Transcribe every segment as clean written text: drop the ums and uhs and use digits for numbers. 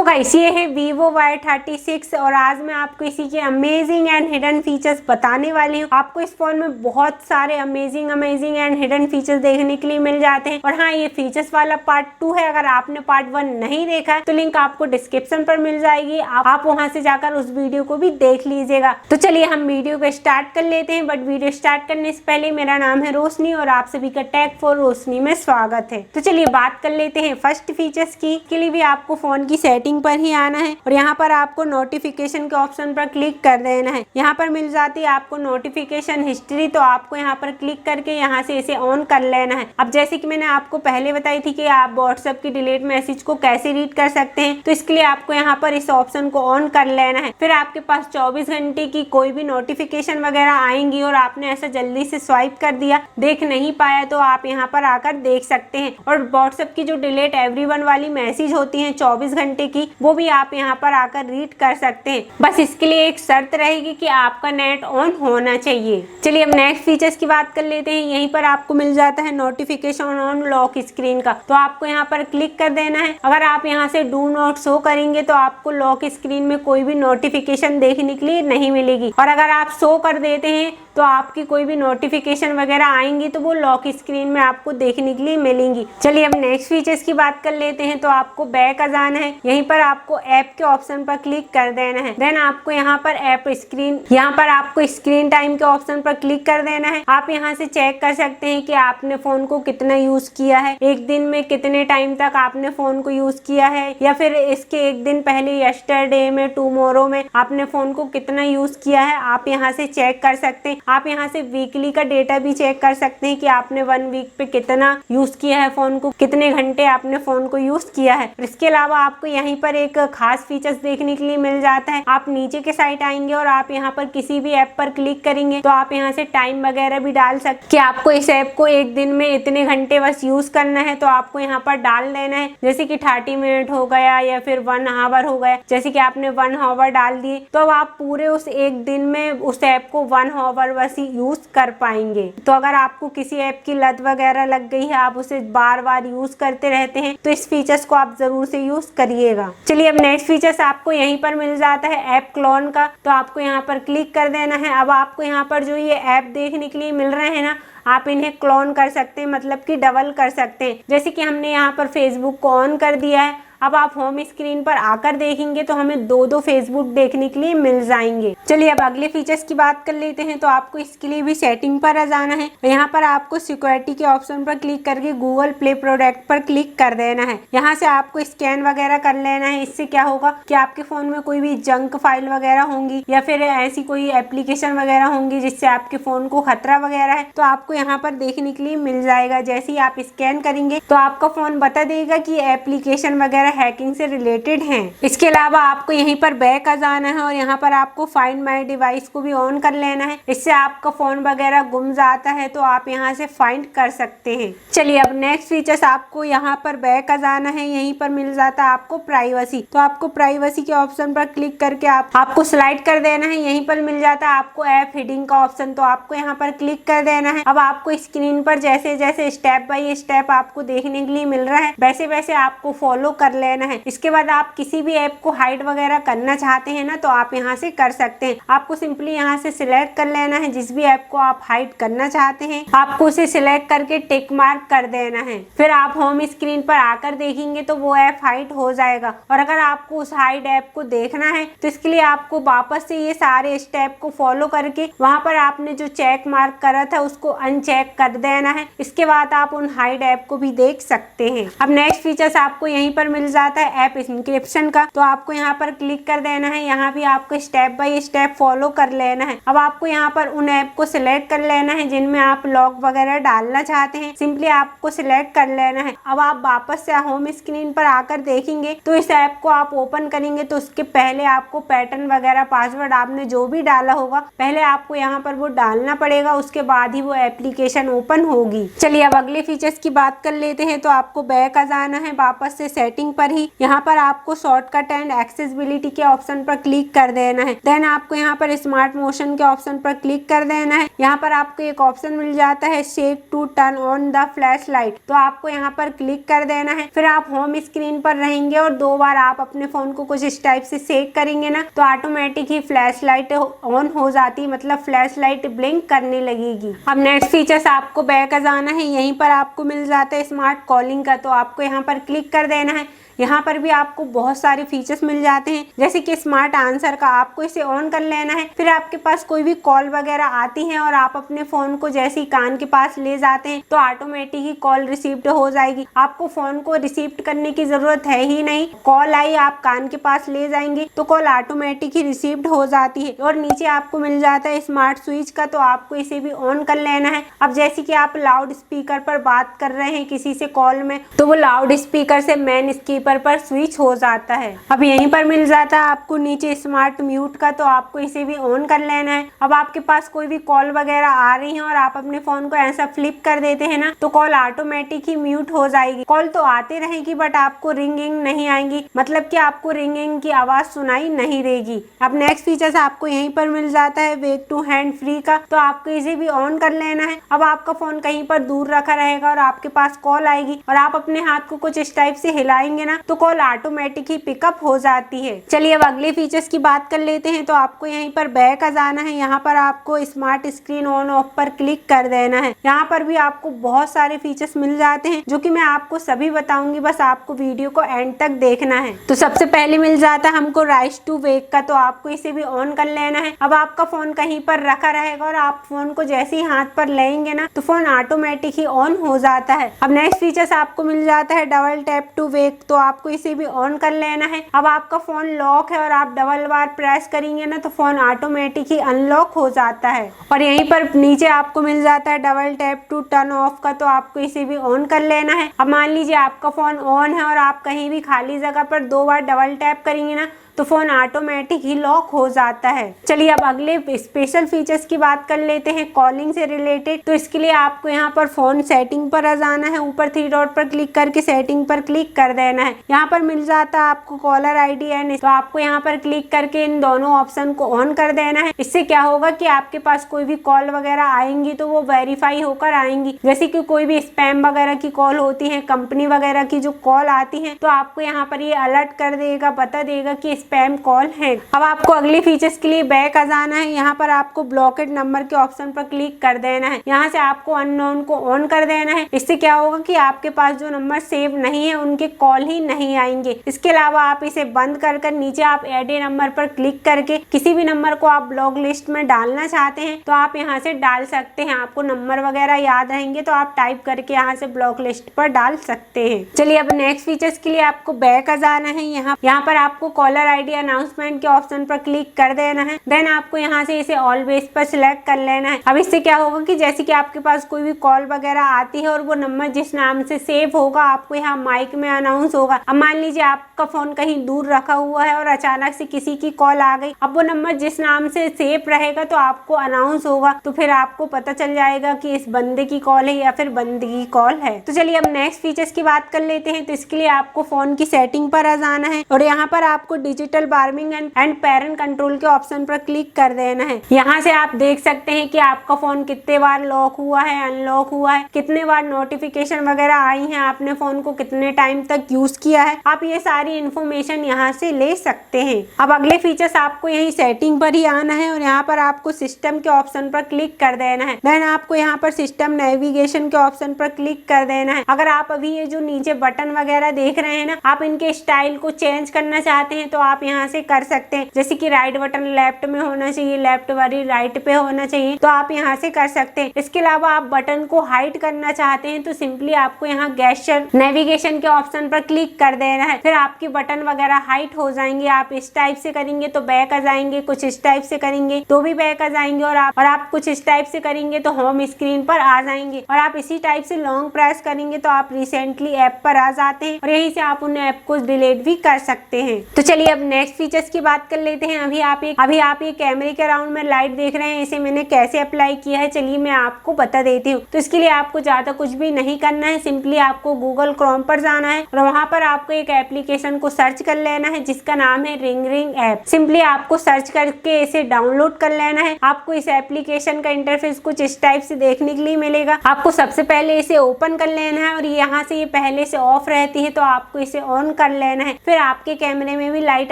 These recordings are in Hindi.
तो गाइस ये है Vivo Y36 और आज मैं आपको इसी के अमेजिंग एंड हिडन फीचर्स बताने वाली हूँ। आपको इस फोन में बहुत सारे अमेजिंग एंड हिडन फीचर्स देखने के लिए मिल जाते हैं। और हाँ, ये फीचर्स वाला पार्ट 2 है। अगर आपने पार्ट 1 नहीं देखा है तो लिंक आपको डिस्क्रिप्शन पर मिल जाएगी, आप वहां से जाकर उस वीडियो को भी देख लीजिएगा। तो चलिए हम वीडियो को स्टार्ट कर लेते हैं। बट वीडियो स्टार्ट करने से पहले मेरा नाम है रोशनी और आप सभी का टेक फॉर रोशनी में स्वागत है। तो चलिए बात कर लेते हैं फर्स्ट फीचर्स की। के लिए भी आपको फोन की सेटिंग पर ही आना है और यहाँ पर आपको नोटिफिकेशन के ऑप्शन पर क्लिक कर देना है। यहाँ पर मिल जाती है आपको नोटिफिकेशन हिस्ट्री, तो आपको यहाँ पर क्लिक करके यहाँ से इसे ऑन कर लेना है। अब जैसे कि मैंने आपको पहले बताई थी कि आप व्हाट्सएप की डिलीट मैसेज को कैसे रीड कर सकते हैं, तो इसके लिए आपको यहाँ पर इस ऑप्शन को ऑन कर लेना है। फिर आपके पास 24 घंटे की कोई भी नोटिफिकेशन वगैरह आएंगी और आपने ऐसा जल्दी से स्वाइप कर दिया, देख नहीं पाया, तो आप यहाँ पर आकर देख सकते हैं। और व्हाट्सएप की जो डिलीट एवरीवन वाली मैसेज होती है 24 घंटे की, वो भी आप यहाँ पर आकर रीड कर सकते हैं। बस इसके लिए एक शर्त रहेगी कि आपका नेट ऑन होना चाहिए। चलिए अब नेक्स्ट फीचर्स की बात कर लेते हैं। यहीं पर आपको मिल जाता है नोटिफिकेशन ऑन लॉक स्क्रीन का, तो आपको यहाँ पर क्लिक कर देना है। अगर आप यहाँ से डू नॉट शो करेंगे तो आपको लॉक स्क्रीन में कोई भी नोटिफिकेशन देखने के लिए नहीं मिलेगी, और अगर आप शो कर देते हैं तो आपकी कोई भी नोटिफिकेशन वगैरह आएंगी तो वो लॉक स्क्रीन में आपको देखने के लिए मिलेंगी। चलिए अब नेक्स्ट फीचर्स की बात कर लेते हैं। तो आपको बैक आ जाना है, यहीं पर आपको ऐप के ऑप्शन पर क्लिक कर देना है। देन आपको यहाँ पर ऐप स्क्रीन, यहाँ पर आपको स्क्रीन टाइम के ऑप्शन पर क्लिक कर देना है। आप यहाँ से चेक कर सकते हैं कि आपने फोन को कितना यूज किया है, एक दिन में कितने टाइम तक आपने फोन को यूज किया है, या फिर इसके एक दिन पहले यस्टरडे में, टुमारो में आपने फोन को कितना यूज किया है, आप यहाँ से चेक कर सकते हैं। आप यहाँ से वीकली का डेटा भी चेक कर सकते हैं कि आपने 1 वीक पे कितना यूज किया है फोन को, कितने घंटे आपने फोन को यूज किया है। इसके अलावा आपको यहीं पर एक खास फीचर्स देखने के लिए मिल जाता है। आप नीचे के साइड आएंगे और आप यहाँ पर किसी भी ऐप पर क्लिक करेंगे तो आप यहाँ से टाइम वगैरह भी डाल सकते कि आपको इस ऐप को एक दिन में इतने घंटे बस यूज करना है, तो आपको यहाँ पर डाल देना है। जैसे कि 30 मिनट हो गया या फिर 1 आवर हो गया। जैसे कि आपने 1 आवर डाल दिए तो अब आप पूरे उस एक दिन में उस ऐप को 1 आवर बस ही यूज कर पाएंगे। तो अगर आपको किसी ऐप की लत वगैरह लग गई है, आप उसे बार बार यूज करते रहते हैं, तो इस फीचर्स को आप जरूर से यूज करिएगा। चलिए अब नेक्स्ट फीचर्स आपको यहीं पर मिल जाता है ऐप क्लोन का, तो आपको यहाँ पर क्लिक कर देना है। अब आपको यहाँ पर जो ये ऐप देखने के लिए मिल रहे हैं ना, आप इन्हें क्लोन कर सकते हैं, मतलब कि डबल कर सकते हैं। जैसे कि हमने यहाँ पर फेसबुक को ऑन कर दिया है, अब आप होम स्क्रीन पर आकर देखेंगे तो हमें दो फेसबुक देखने के लिए मिल जाएंगे। चलिए अब अगले फीचर्स की बात कर लेते हैं। तो आपको इसके लिए भी सेटिंग पर आ जाना है। यहाँ पर आपको सिक्योरिटी के ऑप्शन पर क्लिक करके गूगल प्ले प्रोडक्ट पर क्लिक कर देना है। यहाँ से आपको स्कैन वगैरह कर लेना है। इससे क्या होगा कि आपके फोन में कोई भी जंक फाइल वगैरह होंगी या फिर ऐसी कोई एप्लीकेशन वगैरह होंगी जिससे आपके फोन को खतरा वगैरह है, तो आपको यहाँ पर देखने के लिए मिल जाएगा। जैसे ही आप स्कैन करेंगे तो आपका फोन बता देगा कि एप्लीकेशन वगैरह हैकिंग से रिलेटेड हैं। इसके अलावा आपको यहीं पर बैक आ जाना है और यहाँ पर आपको फाइंड माय डिवाइस को भी ऑन कर लेना है। इससे आपका फोन वगैरह गुम जाता है तो आप यहाँ से फाइंड कर सकते हैं। चलिए अब नेक्स्ट फीचर्स आपको यहाँ पर बैक आ जाना है। यहीं पर मिल जाता है आपको प्राइवेसी, तो आपको प्राइवेसी के ऑप्शन पर क्लिक करके आपको स्लाइड कर देना है। यहीं पर मिल जाता है आपको ऐप हिडिंग का ऑप्शन, तो आपको यहाँ पर क्लिक कर देना है। अब आपको स्क्रीन पर जैसे जैसे स्टेप बाय स्टेप आपको देखने के लिए मिल रहा है, वैसे वैसे आपको फॉलो कर लेना है। इसके बाद आप किसी भी ऐप को हाइड वगैरह करना चाहते हैं ना, तो आप यहाँ से कर सकते हैं। आपको सिंपली यहाँ से सिलेक्ट कर लेना है। जिस भी ऐप को आप हाइड करना चाहते हैं आपको उसे सिलेक्ट करके टिक मार्क कर देना है। फिर आप होम स्क्रीन पर आकर देखेंगे तो वो ऐप हाइड हो जाएगा। और अगर आपको उस हाइड ऐप को देखना है तो इसके लिए आपको वापस से ये सारे स्टेप को फॉलो करके वहां पर आपने जो चेक मार्क करा था उसको अनचेक कर देना है। इसके बाद आप उन हाइड ऐप को भी देख सकते हैं। अब नेक्स्ट फीचर्स आपको यहीं पर मिल जाता है ऐप इंक्रिप्शन का, तो आपको यहाँ पर क्लिक कर देना है। यहाँ भी आपको स्टेप बाय स्टेप फॉलो कर लेना है। अब आपको यहाँ पर उन ऐप को सिलेक्ट कर लेना है जिनमें आप लॉक वगैरह डालना चाहते हैं। सिंपली आपको सिलेक्ट कर लेना है। अब आप वापस से होम स्क्रीन पर आकर देखेंगे तो इस ऐप को आप ओपन करेंगे तो उसके पहले आपको पैटर्न वगैरह पासवर्ड आपने जो भी डाला होगा पहले आपको यहाँ पर वो डालना पड़ेगा, उसके बाद ही वो एप्लीकेशन ओपन होगी। चलिए अब अगले फीचर्स की बात कर लेते हैं। तो आपको बैक आ जाना है, वापस से सेटिंग सेटिंग पर ही यहाँ पर आपको शॉर्टकट एंड एक्सेसिबिलिटी के ऑप्शन पर क्लिक कर देना है। देन आपको यहाँ पर स्मार्ट मोशन के ऑप्शन पर क्लिक कर देना है। यहाँ पर आपको एक ऑप्शन मिल जाता है shake to turn on the flash light, तो आपको यहाँ पर क्लिक कर देना है। फिर आप होम स्क्रीन पर रहेंगे और 2 बार आप अपने फोन को कुछ इस टाइप से शेक करेंगे ना, तो automatic he flash light on हो जाती है, मतलब फ्लैश लाइट ब्लिंक करने लगेगी। अब नेक्स्ट फीचर्स आपको बैक जाना है। यहीं पर आपको मिल जाता है स्मार्ट कॉलिंग का, तो आपको यहाँ पर क्लिक कर देना है। यहाँ पर भी आपको बहुत सारे फीचर्स मिल जाते हैं, जैसे कि स्मार्ट आंसर का, आपको इसे ऑन कर लेना है। फिर आपके पास कोई भी कॉल वगैरह आती है और आप अपने फोन को जैसे ही कान के पास ले जाते हैं तो ऑटोमेटिक ही कॉल रिसीव्ड हो जाएगी। आपको फोन को रिसीव करने की जरूरत है ही नहीं, कॉल आई आप कान के पास ले जाएंगे तो कॉल ऑटोमेटिक ही रिसीव्ड हो जाती है। और नीचे आपको मिल जाता है स्मार्ट स्विच का, तो आपको इसे भी ऑन कर लेना है। अब जैसे कि आप लाउड स्पीकर पर बात कर रहे हैं किसी से कॉल में, तो वो लाउड स्पीकर से मेन स्पीकर पर स्विच हो जाता है। अब यहीं पर मिल जाता है आपको नीचे स्मार्ट म्यूट का, तो आपको इसे भी ऑन कर लेना है। अब आपके पास कोई भी कॉल वगैरह आ रही है और आप अपने फोन को ऐसा फ्लिप कर देते हैं ना, तो कॉल ऑटोमेटिक ही म्यूट हो जाएगी। कॉल तो आते रहेगी बट आपको रिंगिंग नहीं आएंगी, मतलब कि आपको रिंगिंग की आवाज सुनाई नहीं देगी। अब नेक्स्ट फीचर्स आपको यहीं पर मिल जाता है वेक टू हैंड फ्री का, तो आपको इसे भी ऑन कर लेना है। अब आपका फोन कहीं पर दूर रखा रहेगा और आपके पास कॉल आएगी और आप अपने हाथ को कुछ इस टाइप से हिलाएंगे ना, तो कॉल ऑटोमेटिक ही पिकअप हो जाती है। चलिए अब अगले फीचर्स की बात कर लेते हैं। तो आपको यहीं पर बैक आ जाना है। यहाँ पर आपको स्मार्ट स्क्रीन ऑन ऑफ पर क्लिक कर देना है। यहाँ पर भी आपको बहुत सारे फीचर्स मिल जाते हैं जो कि मैं आपको सभी बताऊंगी, बस आपको वीडियो को एंड तक देखना है। तो सबसे पहले मिल जाता है हमको राइज टू वेक का, तो आपको इसे भी ऑन कर लेना है। अब आपका फोन कहीं पर रखा रहेगा और आप फोन को जैसे ही हाथ पर लेंगे ना, तो फोन ऑटोमेटिक ही ऑन हो जाता है। अब नेक्स्ट फीचर्स आपको मिल जाता है डबल टैप टू वेक, तो आपको इसे भी ऑन कर लेना है। अब आपका फोन लॉक है और आप डबल बार प्रेस करेंगे ना, तो फोन ऑटोमेटिक ही अनलॉक हो जाता है। और यहीं पर नीचे आपको मिल जाता है double tap to turn off का, तो आपको इसे भी ऑन कर लेना है। अब मान लीजिए आपका फोन ऑन है और आप कहीं भी खाली जगह पर 2 बार डबल टैप करेंगे ना, तो फोन ऑटोमेटिक ही लॉक हो जाता है। चलिए अब अगले स्पेशल फीचर्स की बात कर लेते हैं कॉलिंग से रिलेटेड। तो इसके लिए आपको यहाँ पर फोन सेटिंग पर आ जाना है, ऊपर 3 डॉट पर क्लिक करके सेटिंग पर क्लिक कर देना है। यहाँ पर मिल जाता है आपको कॉलर आईडी एंड, तो आपको यहाँ पर क्लिक करके इन दोनों ऑप्शन को ऑन कर देना है। इससे क्या होगा कि आपके पास कोई भी कॉल वगैरह आएंगी तो वो वेरीफाई होकर आएंगी। जैसे कि कोई भी स्पैम वगैरह की कॉल होती है, कंपनी वगैरह की जो कॉल आती है, तो आपको यहाँ पर ये अलर्ट कर देगा, बता देगा कि स्पैम कॉल है। अब आपको अगले फीचर्स के लिए बैक आ जाना है। यहाँ पर आपको ब्लॉकेड नंबर के ऑप्शन पर क्लिक कर देना है। यहाँ से आपको अननोन को ऑन कर देना है। इससे क्या होगा कि आपके पास जो नंबर सेव नहीं है उनके कॉल ही नहीं आएंगे। इसके अलावा आप इसे बंद कर नीचे आप ऐड ए नंबर पर क्लिक करके किसी भी नंबर को आप ब्लॉक लिस्ट में डालना चाहते हैं तो आप यहाँ से डाल सकते हैं। आपको नंबर वगैरह याद रहेंगे तो आप टाइप करके यहाँ से ब्लॉक लिस्ट पर डाल सकते हैं। चलिए अब नेक्स्ट फीचर्स के लिए आपको बैक आ जाना है। यहाँ पर आपको कॉलर आईडी अनाउंसमेंट के ऑप्शन पर क्लिक कर देना है। देन आपको यहाँ से इसे ऑलवेज पर सिलेक्ट कर लेना है। अब इससे क्या होगा कि जैसे कि आपके पास कोई भी कॉल वगैरह आती है और वो नंबर जिस नाम से सेव होगा आपको यहाँ माइक में अनाउंस होगा। अब मान लीजिए आपका फोन कहीं दूर रखा हुआ है और अचानक से किसी की कॉल आ गई, अब वो नंबर जिस नाम से सेव रहेगा तो आपको अनाउंस होगा, तो फिर आपको पता चल जाएगा कि इस बंदे की कॉल है या फिर बंदे की कॉल है। तो चलिए अब नेक्स्ट फीचर्स की बात कर लेते हैं। तो इसके लिए आपको फोन की सेटिंग पर आ जाना है और यहाँ पर आपको digital warming and parent control के ऑप्शन पर क्लिक कर देना है। यहाँ से आप देख सकते हैं कि आपका फोन कितने बार लॉक हुआ है, अनलॉक हुआ है, कितने बार नोटिफिकेशन वगैरह आई है, आपने फोन को कितने टाइम तक यूज किया है। आप ये सारी इन्फॉर्मेशन यहाँ से ले सकते हैं। अब अगले फीचर्स आपको यही सेटिंग पर ही आना है और यहाँ पर आपको सिस्टम के ऑप्शन पर क्लिक कर देना है। देन आपको यहाँ पर सिस्टम नेविगेशन के ऑप्शन पर क्लिक कर देना है। अगर आप अभी ये जो नीचे बटन वगैरह देख रहे हैं ना, आप इनके स्टाइल को चेंज करना चाहते हैं तो आप यहाँ से कर सकते हैं। जैसे कि राइट बटन लेफ्ट में होना चाहिए, लेफ्ट वाली राइट पे होना चाहिए, तो आप यहाँ से कर सकते हैं। इसके अलावा आप बटन को हाइड करना चाहते हैं तो सिंपली आपको यहाँ गेस्चर नेविगेशन के ऑप्शन पर क्लिक कर देना है। फिर आपकी बटन वगैरह हाइड हो जाएंगे। आप इस टाइप से करेंगे तो बैक आ जाएंगे, कुछ इस टाइप से करेंगे तो भी बैक आ जाएंगे और आप कुछ इस टाइप से करेंगे तो होम स्क्रीन पर आ जाएंगे और आप इसी टाइप से लॉन्ग प्रेस करेंगे तो आप रिसेंटली ऐप पर आ जाते हैं और यहीं से आप उन ऐप को डिलीट भी कर सकते हैं। तो चलिए अब अब नेक्स्ट फीचर्स की बात कर लेते हैं। अभी आप ये कैमरे के अराउंड में लाइट देख रहे हैं, इसे मैंने कैसे अप्लाई किया है चलिए मैं आपको बता देती हूँ। तो इसके लिए आपको ज्यादा कुछ भी नहीं करना है, सिंपली आपको गूगल क्रोम पर जाना है और वहाँ पर आपको एक एप्लीकेशन को सर्च कर लेना है जिसका नाम है रिंग रिंग ऐप। सिंपली आपको सर्च करके इसे डाउनलोड कर लेना है। आपको इस एप्लीकेशन का इंटरफेस कुछ इस टाइप से देखने के लिए मिलेगा। आपको सबसे पहले इसे ओपन कर लेना है और यहाँ से ये पहले से ऑफ रहती है तो आपको इसे ऑन कर लेना है। फिर आपके कैमरे में भी लाइट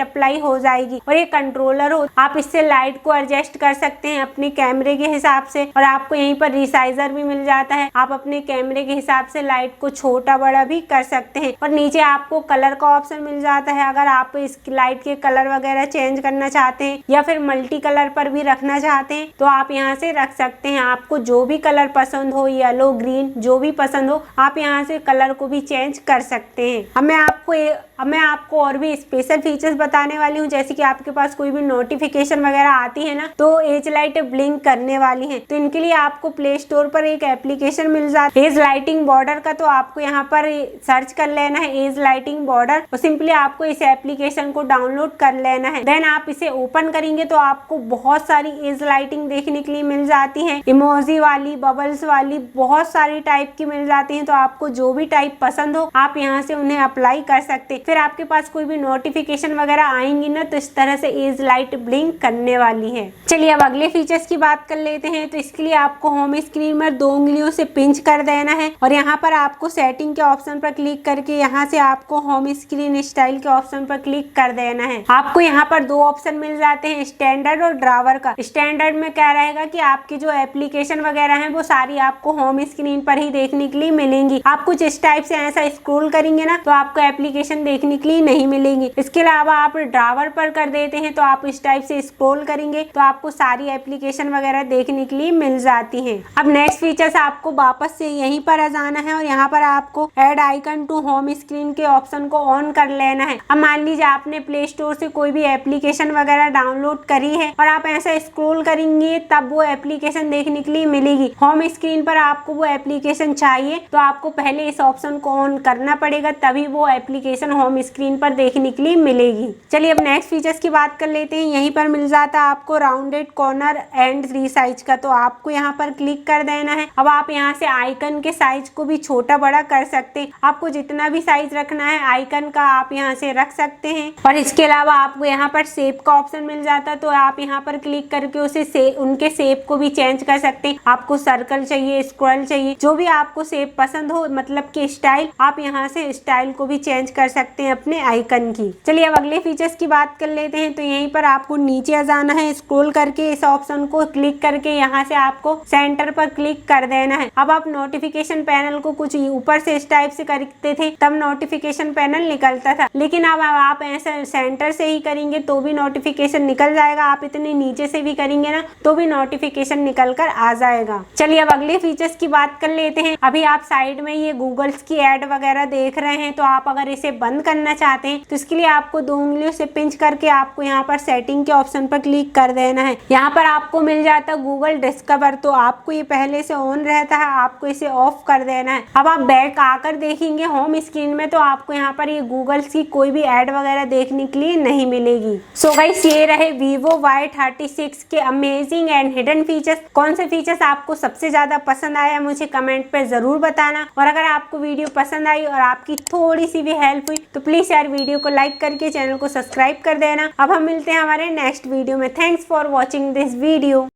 अप्लाई हो जाएगी और ये कंट्रोलर हो, आप इससे लाइट को एडजस्ट कर सकते हैं अपने कैमरे के हिसाब से और आपको यहीं पर रिसाइजर भी मिल जाता है। आप अपने कैमरे के हिसाब से लाइट को छोटा बड़ा भी कर सकते हैं और नीचे आपको कलर का ऑप्शन मिल जाता है। अगर आप इस लाइट के कलर वगैरह चेंज करना चाहते हैं या फिर मल्टी कलर पर भी रखना चाहते हैं तो आप यहाँ से रख सकते हैं। आपको जो भी कलर पसंद हो, येलो ग्रीन जो भी पसंद हो, आप यहाँ से कलर को भी चेंज कर सकते हैं। अब मैं आपको और भी स्पेशल फीचर्स बताने वाली हूँ, जैसे कि आपके पास कोई भी नोटिफिकेशन वगैरह आती है ना तो एज लाइट ब्लिंक करने वाली है। तो इनके लिए आपको प्ले स्टोर पर एक एप्लीकेशन मिल जाती है एज लाइटिंग बॉर्डर का। तो आपको यहाँ पर सर्च कर लेना है एज लाइटिंग बॉर्डर और सिंपली आपको इस एप्लीकेशन को डाउनलोड कर लेना है। देन आप इसे ओपन करेंगे तो आपको बहुत सारी एज लाइटिंग देखने के लिए मिल जाती है, इमोजी वाली, बबल्स वाली, बहुत सारी टाइप की मिल जाती है। तो आपको जो भी टाइप पसंद हो आप यहाँ से उन्हें अप्लाई कर सकते हैं। फिर आपके पास कोई भी नोटिफिकेशन वगैरह आएंगी ना तो इस तरह से एज लाइट ब्लिंक करने वाली है। चलिए अब अगले फीचर्स की बात कर लेते हैं। तो इसके लिए आपको होम स्क्रीन में 2 उंगलियों से पिंच कर देना है और यहाँ पर आपको सेटिंग के ऑप्शन पर क्लिक करके यहाँ से आपको होम स्क्रीन स्टाइल के ऑप्शन पर क्लिक कर देना है। आपको यहाँ पर 2 ऑप्शन मिल जाते हैं, स्टैंडर्ड और ड्रावर का। स्टैंडर्ड में क्या रहेगा कि आपकी जो एप्लीकेशन वगैरह है वो सारी आपको होम स्क्रीन पर ही देखने के लिए मिलेंगी। आप कुछ इस टाइप से ऐसा स्क्रॉल करेंगे ना तो आपको एप्लीकेशन देखने के लिए नहीं मिलेंगी। इसके अलावा आप ड्रावर पर कर देते हैं तो आप इस टाइप से स्क्रॉल करेंगे तो आपको सारी एप्लीकेशन वगैरह देखने के लिए मिल जाती है। अब नेक्स्ट फीचर्स आपको वापस से यहीं पर आ जाना है और यहाँ पर आपको add icon to home screen के ऑप्शन को ऑन कर लेना है। अब मान लीजिए आपने प्ले स्टोर से कोई भी एप्लीकेशन वगैरह डाउनलोड करी है और आप ऐसा स्क्रॉल करेंगे तब वो एप्लीकेशन देखने के लिए मिलेगी। होम स्क्रीन पर आपको वो एप्लीकेशन चाहिए तो आपको पहले इस ऑप्शन को ऑन करना पड़ेगा, तभी वो एप्लीकेशन होम स्क्रीन पर देखने के लिए मिलेगी। चलिए अब नेक्स्ट फीचर्स की बात कर लेते हैं। यहीं पर मिल जाता है आपको राउंडेड कॉर्नर एंड रीसाइज का। तो आपको यहाँ पर क्लिक कर देना है। अब आप यहाँ से आइकन के साइज को भी छोटा बड़ा कर सकते हैं। आपको जितना भी साइज रखना है आइकन का आप यहाँ से रख सकते हैं। और इसके अलावा आपको यहाँ पर शेप का ऑप्शन मिल जाता है तो आप यहाँ पर क्लिक करके उनके शेप को भी चेंज कर सकते हैं। आपको सर्कल चाहिए, स्क्वायर चाहिए, जो भी आपको शेप पसंद हो, मतलब कि स्टाइल, आप यहाँ से स्टाइल को भी चेंज कर सकते हैं अपने आइकन की। चलिए अब अगले फीचर्स की बात कर लेते हैं। तो यहीं पर आपको नीचे आ जाना है, स्क्रॉल करके इस ऑप्शन को क्लिक करके यहाँ से आपको सेंटर पर क्लिक कर देना है। अब आप नोटिफिकेशन पैनल को कुछ ऊपर से इस टाइप से करते थे तब नोटिफिकेशन पैनल निकलता था, लेकिन अब आप ऐसा सेंटर से ही करेंगे तो भी नोटिफिकेशन निकल जाएगा। आप इतने नीचे से भी करेंगे ना तो भी नोटिफिकेशन निकल कर आ जाएगा। चलिए अब अगले फीचर्स की बात कर लेते हैं। अभी आप साइड में ये गूगल्स की एड वगैरह देख रहे हैं तो आप अगर इसे बंद करना चाहते हैं तो इसके लिए आपको 2 उंगलियों से पिंच करके आपको यहाँ पर सेटिंग के ऑप्शन पर क्लिक कर देना है। यहाँ पर आपको मिल जाता है गूगल डिस्कवर। तो आपको ये पहले से ऑन रहता है, आपको इसे ऑफ कर देना है। अब आप बैक आकर देखेंगे होम स्क्रीन में तो आपको यहाँ पर ये गूगल की कोई भी एड वगैरह देखने के लिए नहीं मिलेगी। सो गाइस ये रहे Vivo Y36 के अमेजिंग एंड हिडन फीचर्स। कौन से फीचर्स आपको सबसे ज्यादा पसंद आया मुझे कमेंट पे जरूर बताना। और अगर आपको वीडियो पसंद आई और आपकी थोड़ी सी भी हेल्प हुई तो प्लीज यार वीडियो को लाइक करके चैनल को सब्सक्राइब कर देना। अब हम मिलते हैं हमारे नेक्स्ट वीडियो में। Thanks for watching this video.